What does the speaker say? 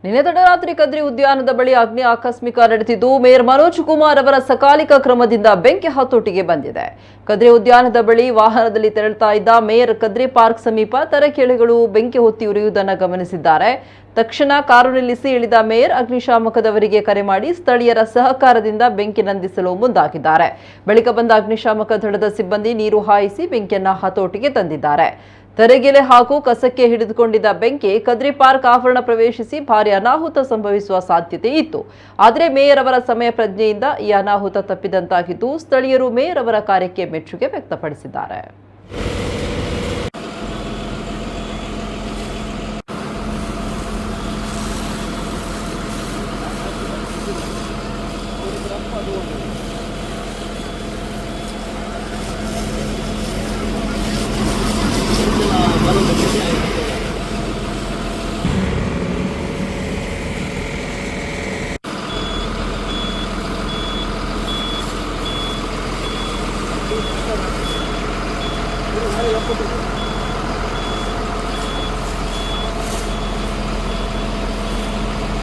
ನಿನ್ನೆ ತಡರಾತ್ರಿ ಕದ್ರಿ ಉದ್ಯಾನದ ಬಳಿ ಅಗ್ನಿ ಆಕಸ್ಮಿಕ ನಡೆದಿದ್ದು ಮೇಯರ್ ಮನೋಜ್ ಕುಮಾರ್ ಅವರ ಸಕಾಲಿಕ ಕ್ರಮದಿಂದ ಬೆಂಕಿ ಹತೋಟಿಗೆ ಬಂದಿದೆ. ಕದ್ರಿ ಉದ್ಯಾನದ ಬಳಿ ವಾಹನದಲ್ಲಿ ತೆರಳುತ್ತಾ ಇದ್ದ ಮೇಯರ್ ಕದ್ರಿ ಪಾರ್ಕ್ ಸಮೀಪ ತರಕೆಳೆಗಳು ಬೆಂಕಿ ಹೊತ್ತಿ ಉರಿಯುವುದನ್ನು ಗಮನಿಸಿದ್ದಾರೆ. ತಕ್ಷಣ ಕಾರು ನಿಲ್ಲಿಸಿ ಇಳಿದ ಮೇಯರ್ ಅಗ್ನಿಶಾಮಕದವರಿಗೆ ಕರೆ ಮಾಡಿ ಸ್ಥಳೀಯರ ಸಹಕಾರದಿಂದ ಬೆಂಕಿ ನಂದಿಸಲು ಮುಂದಾಗಿದ್ದಾರೆ. ಬಳಿಕ ಬಂದ ಅಗ್ನಿಶಾಮಕ ದಳದ ಸಿಬ್ಬಂದಿ ನೀರು ಹಾಯಿಸಿ ಬೆಂಕಿಯನ್ನು ಹತೋಟಿಗೆ ತಂದಿದ್ದಾರೆ. ತರೆಗೆಲೆ ಹಾಗೂ ಕಸಕ್ಕೆ ಹಿಡಿದುಕೊಂಡಿದ್ದ ಬೆಂಕಿ ಕದ್ರಿ ಪಾರ್ಕ್ ಆವರಣ ಪ್ರವೇಶಿಸಿ ಭಾರಿ ಅನಾಹುತ ಸಂಭವಿಸುವ ಸಾಧ್ಯತೆ ಇತ್ತು. ಆದರೆ ಮೇಯರ್ ಅವರ ಸಮಯ ಪ್ರಜ್ಞೆಯಿಂದ ಈ ಅನಾಹುತ ತಪ್ಪಿದಂತಾಗಿದ್ದು ಸ್ಥಳೀಯರು ಮೇಯರ್ ಅವರ ಕಾರ್ಯಕ್ಕೆ ಮೆಚ್ಚುಗೆ ವ್ಯಕ್ತಪಡಿಸಿದ್ದಾರೆ. Ayo,